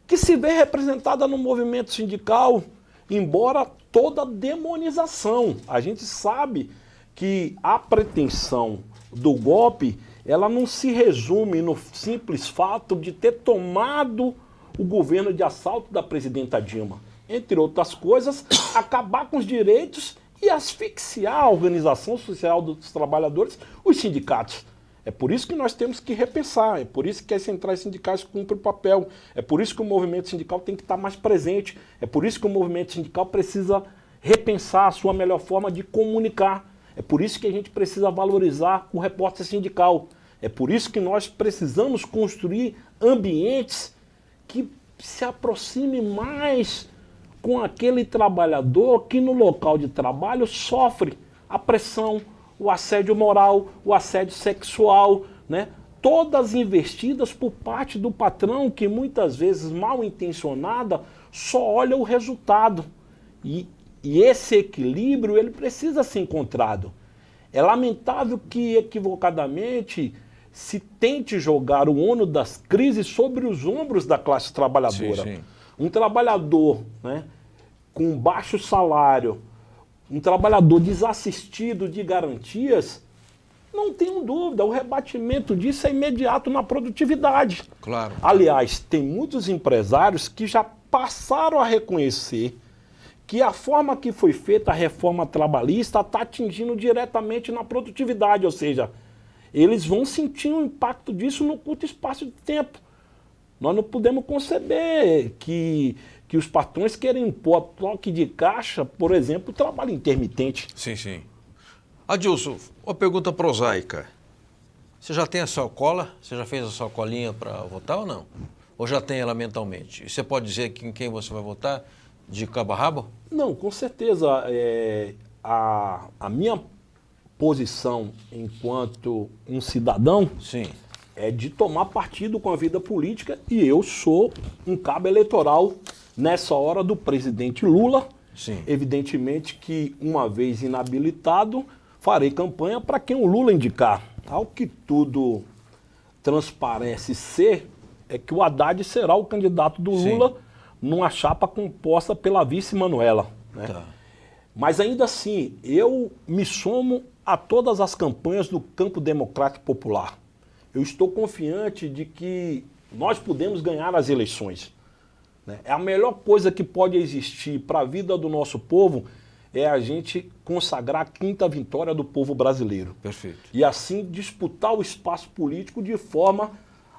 que se vê representada no movimento sindical, embora toda demonização. A gente sabe que a pretensão do golpe, ela não se resume no simples fato de ter tomado o governo de assalto da presidenta Dilma. Entre outras coisas, acabar com os direitos e asfixiar a organização social dos trabalhadores, os sindicatos. É por isso que nós temos que repensar, é por isso que as centrais sindicais cumprem o papel, é por isso que o movimento sindical tem que estar mais presente, é por isso que o movimento sindical precisa repensar a sua melhor forma de comunicar, é por isso que a gente precisa valorizar o repórter sindical, é por isso que nós precisamos construir ambientes que se aproximem mais com aquele trabalhador que no local de trabalho sofre a pressão, o assédio moral, o assédio sexual, né? Todas investidas por parte do patrão que muitas vezes mal intencionada só olha o resultado. E esse equilíbrio ele precisa ser encontrado. É lamentável que equivocadamente se tente jogar o ônus das crises sobre os ombros da classe trabalhadora.
Sim, sim.
Um trabalhador, né, com baixo salário, um trabalhador desassistido de garantias, não tenho dúvida, o rebatimento disso é imediato na produtividade.
Claro.
Aliás, tem muitos empresários que já passaram a reconhecer que a forma que foi feita a reforma trabalhista está atingindo diretamente na produtividade, ou seja, eles vão sentir o impacto disso no curto espaço de tempo. Nós não podemos conceber que os patrões querem impor toque de caixa, por exemplo, o trabalho intermitente.
Sim, sim. Adilson, uma pergunta prosaica. Você já tem a sua cola? Você já fez a sua colinha para votar ou não? Ou já tem ela mentalmente? E você pode dizer em quem você vai votar de cabo a rabo?
Não, com certeza. A minha posição enquanto um cidadão
Sim.
é de tomar partido com a vida política e eu sou um cabo eleitoral nessa hora do presidente Lula.
Sim.
Evidentemente que, uma vez inabilitado, farei campanha para quem o Lula indicar. Ao que tudo transparece ser, é que o Haddad será o candidato do Lula numa chapa composta pela vice Manuela, né?
Tá.
Mas ainda assim, eu me somo a todas as campanhas do campo democrático popular. Eu estou confiante de que nós podemos ganhar as eleições, né? A melhor coisa que pode existir para a vida do nosso povo é a gente consagrar a quinta vitória do povo brasileiro.
Perfeito.
E assim disputar o espaço político de forma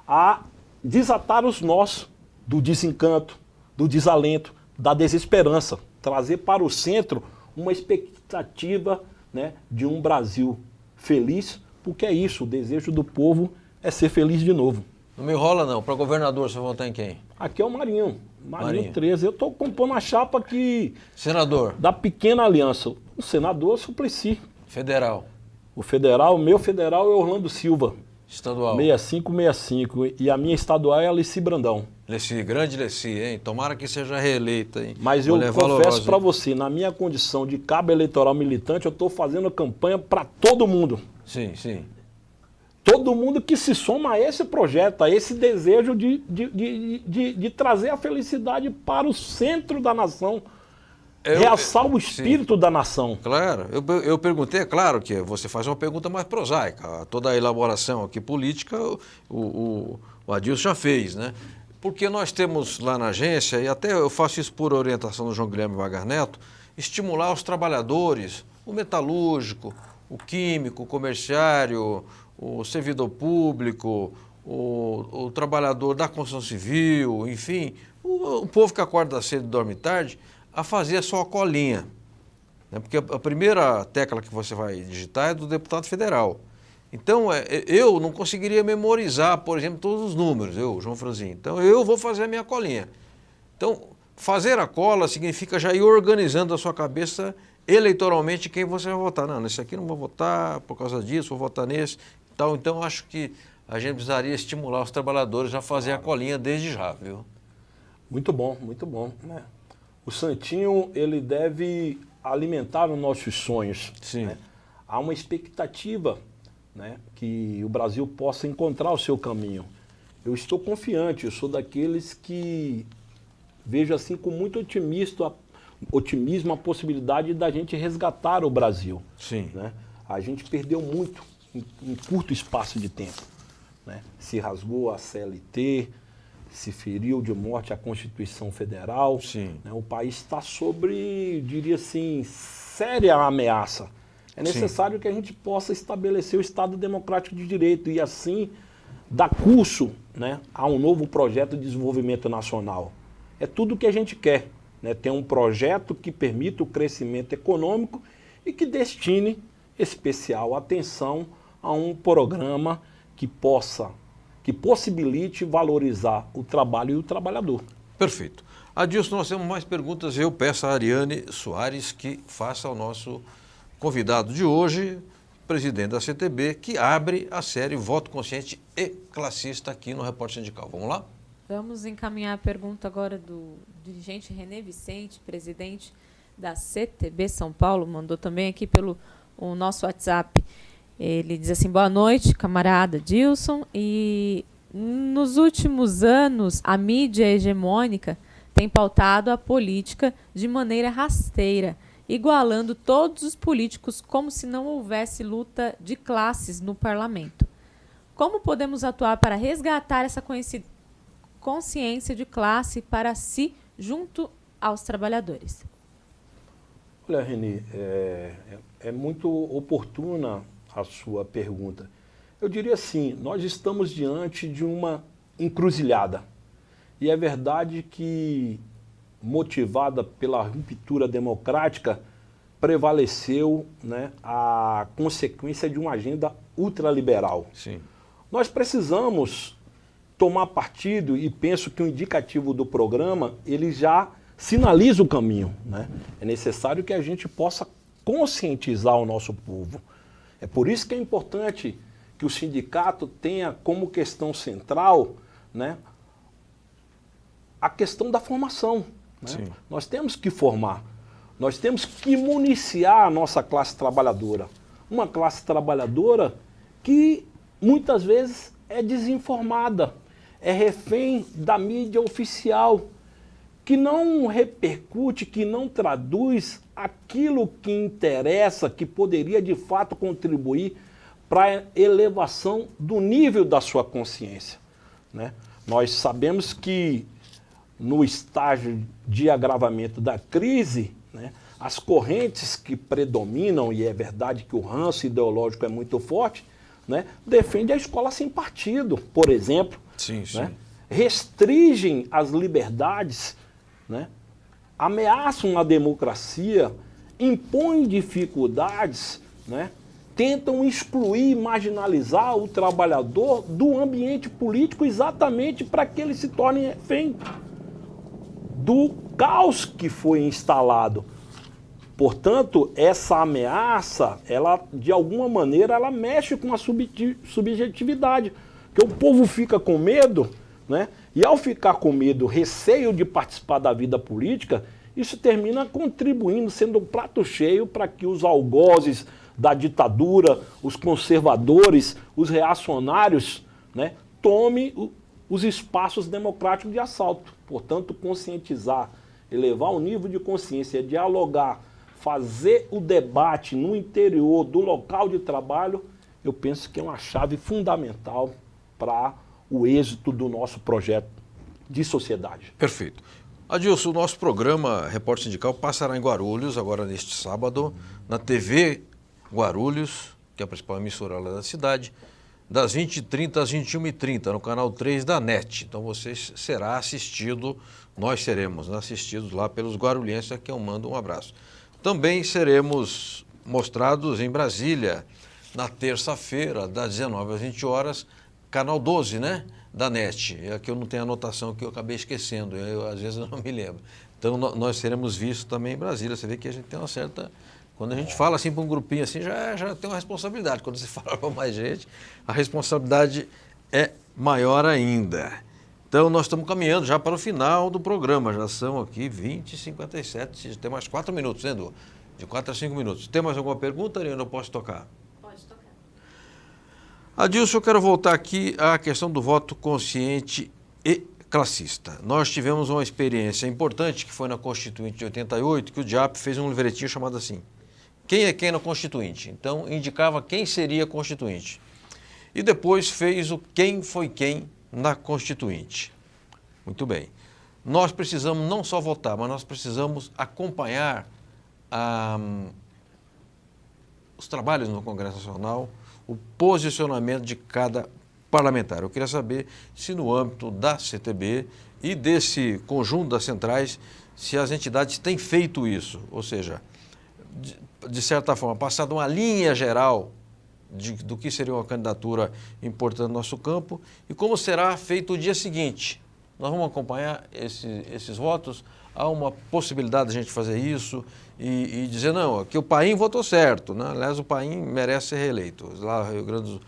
a desatar os nós do desencanto, do desalento, da desesperança. Trazer para o centro uma expectativa, né, de um Brasil feliz, porque é isso, o desejo do povo é ser feliz de novo.
Não me enrola não, para governador você vai votar em quem?
Aqui é o Marinho 13. Eu estou compondo a chapa aqui...
Senador?
Da pequena aliança. O senador Suplicy.
Federal?
O meu federal é Orlando Silva.
Estadual?
6565. E a minha estadual é Alessi Brandão.
Grande Alessi, hein? Tomara que seja reeleita, hein?
Mas eu confesso para você, na minha condição de cabo eleitoral militante, eu estou fazendo campanha para todo mundo.
Sim, sim.
Todo mundo que se soma a esse projeto, a esse desejo de trazer a felicidade para o centro da nação, realçar o espírito da nação.
Claro, eu perguntei, é claro que você faz uma pergunta mais prosaica, toda a elaboração aqui política o Adilson já fez, né? Porque nós temos lá na agência, e até eu faço isso por orientação do João Guilherme Wagner Neto, estimular os trabalhadores, o metalúrgico, o químico, o comerciário, o servidor público, o trabalhador da construção civil, enfim, o povo que acorda cedo e dorme tarde, a fazer a sua colinha. Né? Porque a primeira tecla que você vai digitar é do deputado federal. Então, eu não conseguiria memorizar, por exemplo, todos os números, João Franzin. Então, eu vou fazer a minha colinha. Então, fazer a cola significa já ir organizando a sua cabeça eleitoralmente quem você vai votar. Não, nesse aqui não vou votar por causa disso, vou votar nesse. Então, acho que a gente precisaria estimular os trabalhadores a fazer a colinha desde já, viu?
Muito bom, muito bom. Né? O Santinho, ele deve alimentar os nossos sonhos.
Sim.
Né? Há uma expectativa, né, que o Brasil possa encontrar o seu caminho. Eu estou confiante, eu sou daqueles que vejo assim com muito otimismo a possibilidade da gente resgatar o Brasil.
Sim.
Né? A gente perdeu muito em curto espaço de tempo. Né? Se rasgou a CLT, se feriu de morte a Constituição Federal.
Sim.
Né? O país está sobre, diria assim, séria ameaça. É necessário que a gente possa estabelecer o Estado Democrático de Direito e assim dar curso, né, a um novo projeto de desenvolvimento nacional. É tudo o que a gente quer. Né? Ter um projeto que permita o crescimento econômico e que destine especial atenção a um programa que possibilite valorizar o trabalho e o trabalhador.
Perfeito. Adilson, nós temos mais perguntas. Eu peço a Ariane Soares que faça ao nosso convidado de hoje, presidente da CTB, que abre a série Voto Consciente e Classista aqui no Repórter Sindical. Vamos lá?
Vamos encaminhar a pergunta agora do dirigente René Vicente, presidente da CTB São Paulo, mandou também aqui pelo o nosso WhatsApp. Ele diz assim: boa noite, camarada Dilson. E nos últimos anos, a mídia hegemônica tem pautado a política de maneira rasteira, igualando todos os políticos como se não houvesse luta de classes no parlamento. Como podemos atuar para resgatar essa consciência de classe para si junto aos trabalhadores?
Olha, Reni, é muito oportuna a sua pergunta. Eu diria assim, nós estamos diante de uma encruzilhada. E é verdade que, motivada pela ruptura democrática, prevaleceu, né, a consequência de uma agenda ultraliberal.
Sim.
Nós precisamos tomar partido, e penso que o indicativo do programa, ele já sinaliza o caminho. Né? É necessário que a gente possa conscientizar o nosso povo. É por isso que é importante que o sindicato tenha como questão central, né, a questão da formação. Né? Nós temos que formar, nós temos que municiar a nossa classe trabalhadora. Uma classe trabalhadora que muitas vezes é desinformada, é refém da mídia oficial, que não repercute, que não traduz aquilo que interessa, que poderia de fato contribuir para a elevação do nível da sua consciência. Né? Nós sabemos que no estágio de agravamento da crise, né, as correntes que predominam, e é verdade que o ranço ideológico é muito forte, né, defende a escola sem partido, por exemplo.
Sim, sim.
Né? restringem as liberdades, né? Ameaçam a democracia, impõem dificuldades, né? Tentam excluir, marginalizar o trabalhador do ambiente político exatamente para que ele se torne refém do caos que foi instalado. Portanto, essa ameaça, ela, de alguma maneira, ela mexe com a subjetividade, porque o povo fica com medo, né? E ao ficar com medo, receio de participar da vida política, isso termina contribuindo, sendo um prato cheio para que os algozes da ditadura, os conservadores, os reacionários, né, tomem os espaços democráticos de assalto. Portanto, conscientizar, elevar o nível de consciência, dialogar, fazer o debate no interior do local de trabalho, eu penso que é uma chave fundamental para o êxito do nosso projeto de sociedade.
Perfeito. Adilson, o nosso programa Repórter Sindical passará em Guarulhos, agora neste sábado, na TV Guarulhos, que é a principal emissora lá da cidade, das 20h30 às 21h30, no canal 3 da NET. Então você será assistido, nós seremos assistidos lá pelos guarulhenses, a quem eu mando um abraço. Também seremos mostrados em Brasília, na terça-feira, das 19 às 20 horas, canal 12, né? Da NET. Aqui eu não tenho anotação que eu acabei esquecendo, às vezes eu não me lembro. Então nós seremos vistos também em Brasília. Você vê que a gente tem uma certa... Quando a gente fala assim para um grupinho assim, já tem uma responsabilidade. Quando você fala para mais gente, a responsabilidade é maior ainda. Então nós estamos caminhando já para o final do programa. Já são aqui 20h57, tem mais 4 minutos, né, Edu? De 4 a 5 minutos. Tem mais alguma pergunta, Ariana? Eu posso tocar?
Pode tocar.
Adilson, eu quero voltar aqui à questão do voto consciente e classista. Nós tivemos uma experiência importante, que foi na Constituinte de 88, que o DIAP fez um livretinho chamado assim, Quem é quem na Constituinte? Então, indicava quem seria Constituinte. E depois fez o quem foi quem na Constituinte. Muito bem. Nós precisamos não só votar, mas nós precisamos acompanhar os trabalhos no Congresso Nacional, o posicionamento de cada parlamentar. Eu queria saber se no âmbito da CTB e desse conjunto das centrais, se as entidades têm feito isso, ou seja, de certa forma, passado uma linha geral do que seria uma candidatura importante no nosso campo e como será feito o dia seguinte. Nós vamos acompanhar esses votos. Há uma possibilidade de a gente fazer isso e dizer, não, que o Paim votou certo, né? Aliás, o Paim merece ser reeleito, lá no Rio Grande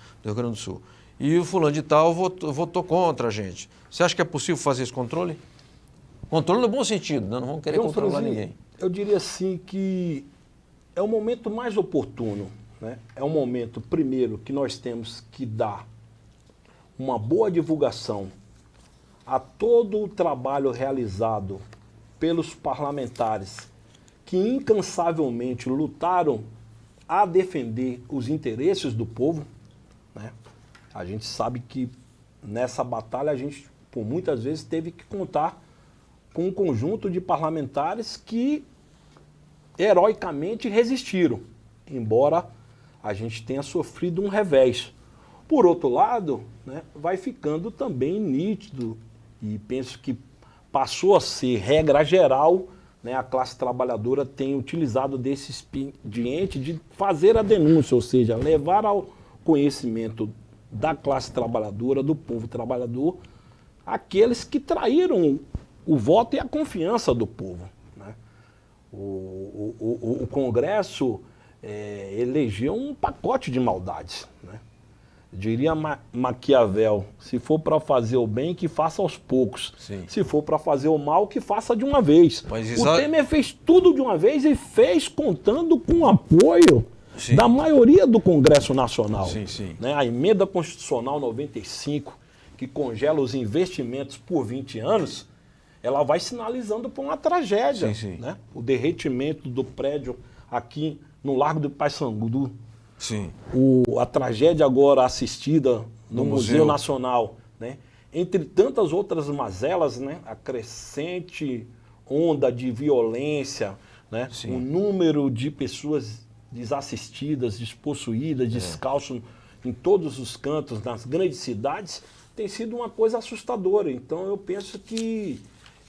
do Sul. E o fulano de tal votou contra a gente. Você acha que é possível fazer esse controle? Controle no bom sentido, né? Não vamos querer controlar ninguém.
Eu diria assim que é o momento mais oportuno, né? É um momento, primeiro, que nós temos que dar uma boa divulgação a todo o trabalho realizado pelos parlamentares que incansavelmente lutaram a defender os interesses do povo, né? A gente sabe que nessa batalha a gente, por muitas vezes, teve que contar com um conjunto de parlamentares que heroicamente resistiram, embora a gente tenha sofrido um revés. Por outro lado, né, vai ficando também nítido, e penso que passou a ser regra geral, né, a classe trabalhadora tem utilizado desse expediente de fazer a denúncia, ou seja, levar ao conhecimento da classe trabalhadora, do povo trabalhador, aqueles que traíram o voto e a confiança do povo, né? O Congresso elegeu um pacote de maldades, né? Diria Maquiavel, se for para fazer o bem, que faça aos poucos.
Sim.
Se for para fazer o mal, que faça de uma vez. O Temer fez tudo de uma vez e fez contando com o apoio
Sim.
da maioria do Congresso Nacional.
Sim, sim.
Né? A emenda constitucional 95, que congela os investimentos por 20 anos, ela vai sinalizando para uma tragédia.
Sim, sim.
Né? O derretimento do prédio aqui no Largo do Paissandu.
Sim.
A tragédia agora assistida no Museu Nacional, né? Entre tantas outras mazelas, né? A crescente onda de violência, né? O número de pessoas desassistidas, despossuídas, descalço em todos os cantos, nas grandes cidades, tem sido uma coisa assustadora. Então eu penso que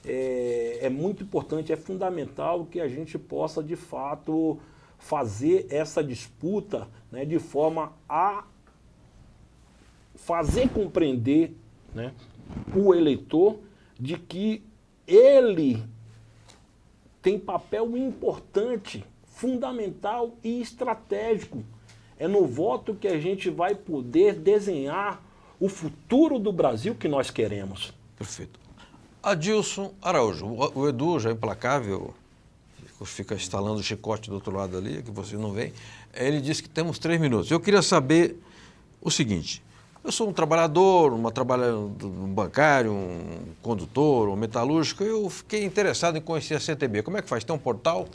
é muito importante, é fundamental que a gente possa de fato fazer essa disputa, né, de forma a fazer compreender, né, o eleitor de que ele tem papel importante, fundamental e estratégico. É no voto que a gente vai poder desenhar o futuro do Brasil que nós queremos.
Perfeito. Adilson Araújo, o Edu já é implacável, fica instalando o chicote do outro lado ali, que você não vem. Ele disse que temos 3 minutos. Eu queria saber o seguinte: eu sou um trabalhador, um bancário, um condutor, um metalúrgico, eu fiquei interessado em conhecer a CTB. Como é que faz? Tem um portal?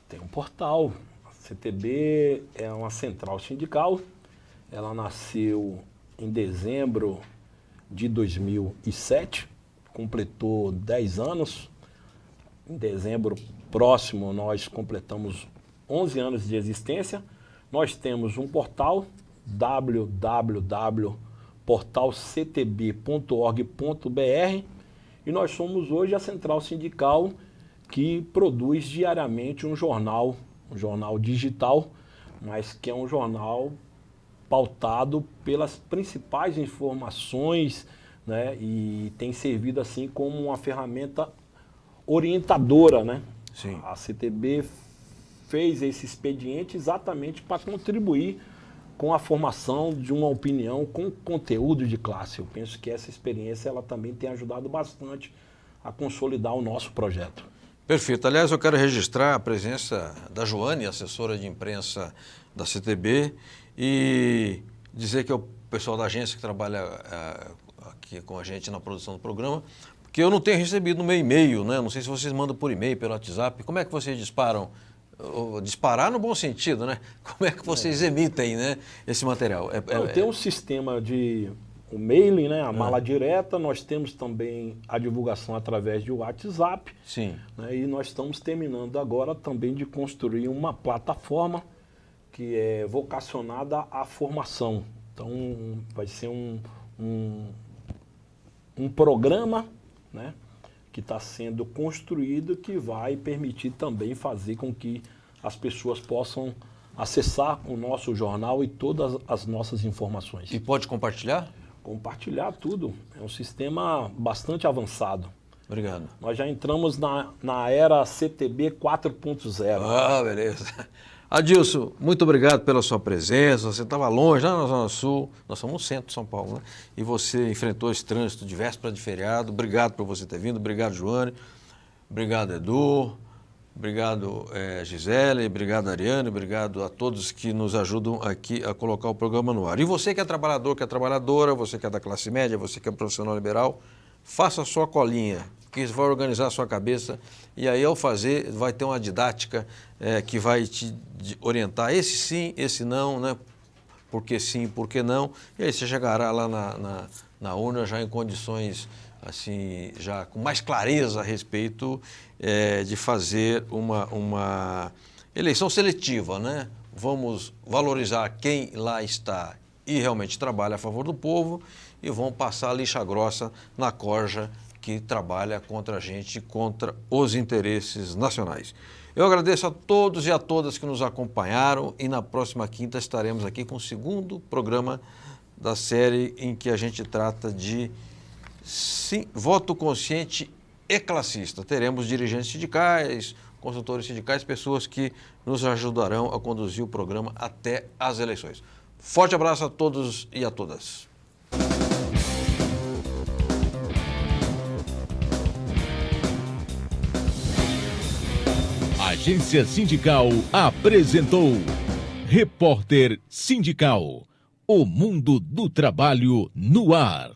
Tem um portal. A CTB é uma central sindical. Ela nasceu em dezembro de 2007, completou 10 anos. Em dezembro próximo nós completamos 11 anos de existência. Nós temos um portal, www.portalctb.org.br, e nós somos hoje a central sindical que produz diariamente um jornal digital, mas que é um jornal pautado pelas principais informações, né, e tem servido assim como uma ferramenta orientadora, né?
Sim.
A CTB fez esse expediente exatamente para contribuir com a formação de uma opinião com conteúdo de classe. Eu penso que essa experiência ela também tem ajudado bastante a consolidar o nosso projeto.
Perfeito. Aliás, eu quero registrar a presença da Joane, assessora de imprensa da CTB, e dizer que é o pessoal da agência que trabalha aqui com a gente na produção do programa, porque eu não tenho recebido no meu e-mail, né? Não sei se vocês mandam por e-mail, pelo WhatsApp. Como é que vocês disparam? Disparar no bom sentido, né? Como é que vocês emitem, né, esse material?
Tem um sistema de o mailing, né, a mala direta. Nós temos também a divulgação através de WhatsApp.
Sim.
Né, e nós estamos terminando agora também de construir uma plataforma que é vocacionada à formação. Então vai ser um programa, né, que está sendo construído, que vai permitir também fazer com que as pessoas possam acessar o nosso jornal e todas as nossas informações.
E pode compartilhar?
Compartilhar tudo. É um sistema bastante avançado.
Obrigado.
Nós já entramos na era CTB 4.0.
Ah, beleza. Adilson, muito obrigado pela sua presença. Você estava longe, lá na Zona Sul. Nós somos no centro de São Paulo, né? E você enfrentou esse trânsito de véspera de feriado. Obrigado por você ter vindo. Obrigado, Joane. Obrigado, Edu. Obrigado, Gisele. Obrigado, Ariane. Obrigado a todos que nos ajudam aqui a colocar o programa no ar. E você que é trabalhador, que é trabalhadora, você que é da classe média, você que é profissional liberal, faça a sua colinha, que isso vai organizar a sua cabeça, e aí ao fazer vai ter uma didática que vai te orientar esse sim, esse não, né? Por que sim, por que não, e aí você chegará lá na urna já em condições assim, já com mais clareza a respeito de fazer uma eleição seletiva, né? Vamos valorizar quem lá está e realmente trabalha a favor do povo, e vão passar a lixa grossa na corja que trabalha contra a gente, contra os interesses nacionais. Eu agradeço a todos e a todas que nos acompanharam, e na próxima quinta estaremos aqui com o segundo programa da série em que a gente trata de voto consciente e classista. Teremos dirigentes sindicais, consultores sindicais, pessoas que nos ajudarão a conduzir o programa até as eleições. Forte abraço a todos e a todas.
A Agência Sindical apresentou Repórter Sindical, o mundo do trabalho no ar.